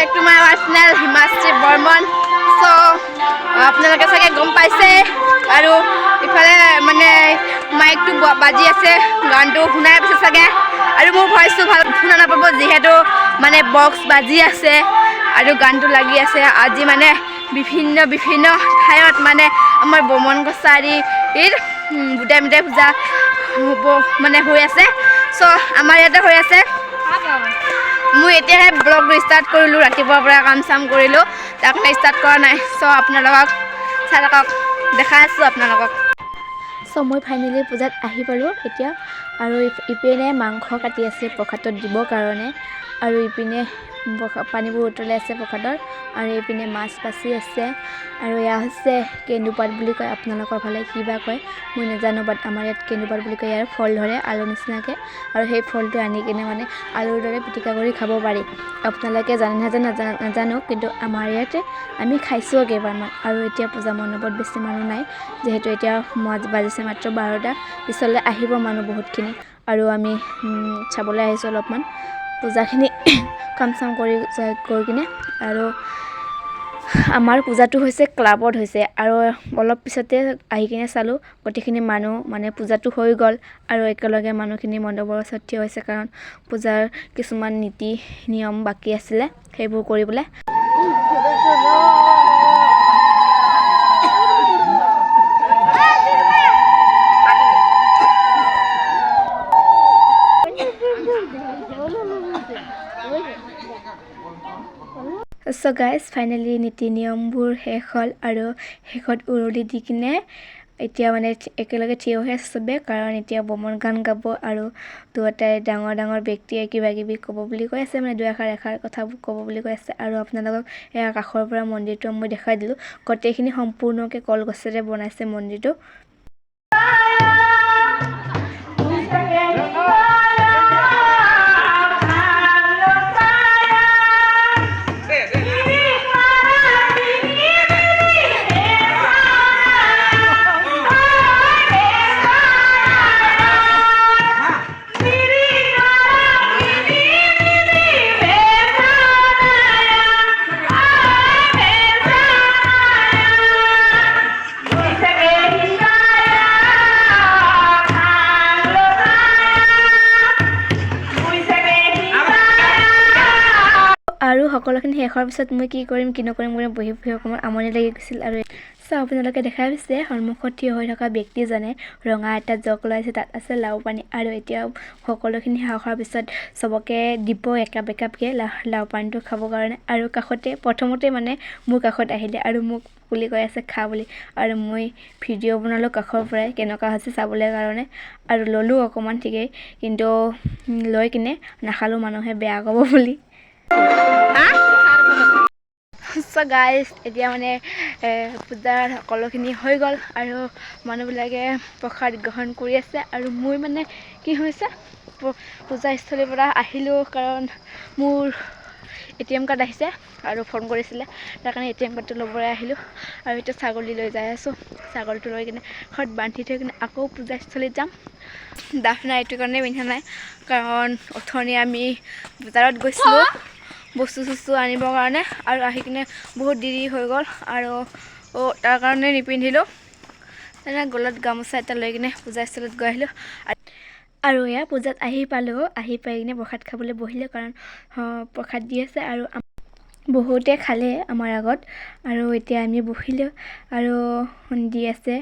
Back to my channel Himashree Barman. চ' আপোনালোকে চাগে গম পাইছে আৰু ইফালে মানে মাইকটো বাজি আছে, গানটো শুনাই পাইছে চাগে আৰু মোৰ ভইচটো ভাল শুনা নাপাব যিহেতু মানে বক্স বাজি আছে আৰু গানটো লাগি আছে। আজি মানে বিভিন্ন ঠাইত মানে আমাৰ বৰ্মন কছাৰীৰ বুটাই মিঠাই পূজা হ'ব মানে হৈ আছে। চ' আমাৰ ইয়াতে হৈ আছে। মই এতিয়াহে ব্লগটো ষ্টাৰ্ট কৰিলোঁ, ৰাতিপুৱাৰ পৰা কাম চাম কৰিলোঁ, তাৰ কাৰণে ষ্টাৰ্ট কৰা নাই। চ' আপোনালোকক চাই থাকক, দেখাই আছোঁ আপোনালোকক। চ' মই ফাইনেলি পূজাত আহি পালোঁ এতিয়া, আৰু ইপিনে মাংস কাটি আছে প্ৰসাদত দিবৰ কাৰণে, আৰু ইপিনে পানীবোৰ উতলাই আছে প্ৰসাদৰ, আৰু এইপিনে মাছ বাচি আছে। আৰু এয়া হৈছে কেন্দুপাত বুলি কয়, আপোনালোকৰ ফালে কি বা কয় মই নাজানো, বাট আমাৰ ইয়াত কেন্দুপাত বুলি কয়। ইয়াৰ ফল ধৰে আলু নিচিনাকৈ, আৰু সেই ফলটো আনি কিনে মানে আলুৰ দৰে পিটিকা কৰি খাব পাৰি। আপোনালোকে জানে নাজানো, কিন্তু আমাৰ ইয়াতে আমি খাইছোঁ কেইবাৰমান। আৰু এতিয়া পূজা মণ্ডপত বেছি মানুহ নাই, যিহেতু এতিয়া বাজিছে মাত্ৰ 12টা। পিছলৈ আহিব মানুহ বহুতখিনি, আৰু আমি চাবলৈ আহিছোঁ অলপমান পূজাখিনি কাম চাম কৰি কিনে। আৰু আমাৰ পূজাটো হৈছে ক্লাবত হৈছে, আৰু অলপ পিছতে আহি কিনে চালোঁ গোটেইখিনি মানুহ মানে পূজাটো হৈ গ'ল, আৰু একেলগে মানুহখিনি মণ্ডপৰ ওচৰত থিয় হৈছে, কাৰণ পূজাৰ কিছুমান নীতি নিয়ম বাকী আছিলে সেইবোৰ কৰিবলৈ। চ' গাইজ ফাইনেলি নীতি নিয়মবোৰ শেষ হ'ল, আৰু শেষত উৰুলি দি কিনে এতিয়া মানে একেলগে থিয় হৈ আছে চবে, কাৰণ এতিয়া বৰ্মন গান গাব, আৰু দুয়োটাই ডাঙৰ ব্যক্তিয়ে কিবা কিবি ক'ব বুলি কৈ আছে, মানে এষাৰ কথাবোৰ ক'ব বুলি কৈ আছে। আৰু আপোনালোকক এয়া কাষৰ পৰা মন্দিৰটো মই দেখাই দিলোঁ, গোটেইখিনি সম্পূৰ্ণকৈ কলগছেৰে বনাইছে মন্দিৰটো। আৰু সকলোখিনি শেষৰ পিছত মই কি কৰিম কি নকৰিম বহি অকণমান আমনি লাগি গৈছিল। আৰু আপোনালোকে দেখাই পাইছে সন্মুখত থিয় হৈ থকা ব্যক্তিজনে ৰঙা এটা জগ লৈছে, তাত আছে লাও পানী, আৰু এতিয়া সকলোখিনি শেষ হোৱাৰ পিছত চবকে দিব একাপকৈ লাও পানীটো খাবৰ কাৰণে। আৰু প্ৰথমতে মানে মোৰ কাষত আহিলে আৰু মোক বুলি কৈ আছে খা বুলি, আৰু মই ভিডিঅ' বনালোঁ কাষৰ পৰাই কেনেকুৱা হৈছে চাবলৈ কাৰণে, আৰু ল'লোঁ অকণমান ঠিকেই, কিন্তু লৈ কিনে নাখালোঁ, মানুহে বেয়া ক'ব বুলি। চ' গাইজ এতিয়া মানে পূজাৰ সকলোখিনি হৈ গ'ল, আৰু মানুহবিলাকে প্ৰসাদ গ্ৰহণ কৰি আছে। আৰু মই মানে কি হৈছে পূজাস্থলীৰ পৰা আহিলোঁ, কাৰণ মোৰ ATM কাৰ্ড আহিছে আৰু ফোন কৰিছিলে, তাৰ কাৰণে ATM কাৰ্ডটো ল'বলৈ আহিলোঁ। আৰু এতিয়া ছাগলী লৈ যাই আছোঁ, ছাগলীটো লৈ কিনে ঘৰত বান্ধি থৈ কিনে আকৌ পূজাস্থলীত যাম। ডাফ নাই এইটো কাৰণে পিন্ধা নাই, কাৰণ অথনি আমি বজাৰত গৈছিলোঁ বস্তু আনিবৰ কাৰণে, আৰু আহি কিনে বহুত দেৰি হৈ গ'ল, আৰু তাৰ কাৰণে নিপিন্ধিলোঁ। তেনে গলত গামোচা এটা লৈ কিনে পূজাস্থলীত গৈ আহিলোঁ। আৰু এয়া পূজাত আহি পালোঁ, আহি পাই কিনে প্ৰসাদ খাবলৈ বহিলোঁ, কাৰণ প্ৰসাদ দি আছে, আৰু বহুতে খালে আমাৰ আগত, আৰু এতিয়া আমি বহিলোঁ আৰু দি আছে।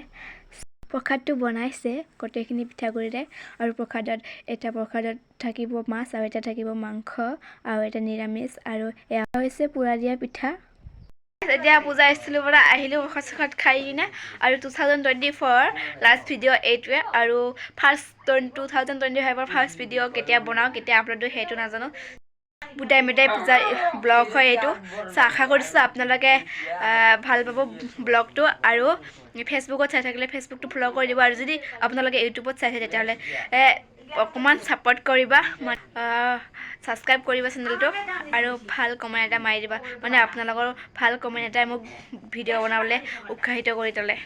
প্ৰসাদটো বনাইছে গোটেইখিনি পিঠাগুড়িৰে, আৰু এটা প্ৰসাদত থাকিব মাছ, আৰু এটা থাকিব মাংস, আৰু এটা নিৰামিষ, আৰু এয়া হৈছে পুৰা দিয়া পিঠা। এতিয়া পূজাস্থলীৰ পৰা আহিলোঁ প্ৰসাদ চসাদ খাই কিনে, আৰু 2024 লাষ্ট ভিডিঅ' এইটোৱে, আৰু 2025 ফাৰ্ষ্ট ভিডিঅ' কেতিয়া বনাওঁ কেতিয়া আপলোড দিওঁ সেইটো নাজানো। বুটাই মিঠাই পূজাৰ ব্লগ হয় এইটো। চ' আশা কৰিছোঁ আপোনালোকে ভাল পাব ব্লগটো, আৰু ফেচবুকত চাই থাকিলে ফেচবুকটো ফ'ল' কৰি দিব, আৰু যদি আপোনালোকে ইউটিউবত চাইছে তেতিয়াহ'লে অকণমান ছাপৰ্ট কৰিবা, ছাবস্ক্ৰাইব কৰিবা চেনেলটো, আৰু ভাল কমেণ্ট এটা মাৰি দিবা, মানে আপোনালোকৰ ভাল কমেণ্ট এটাই মোক ভিডিঅ' বনাবলৈ উৎসাহিত কৰি তোলে।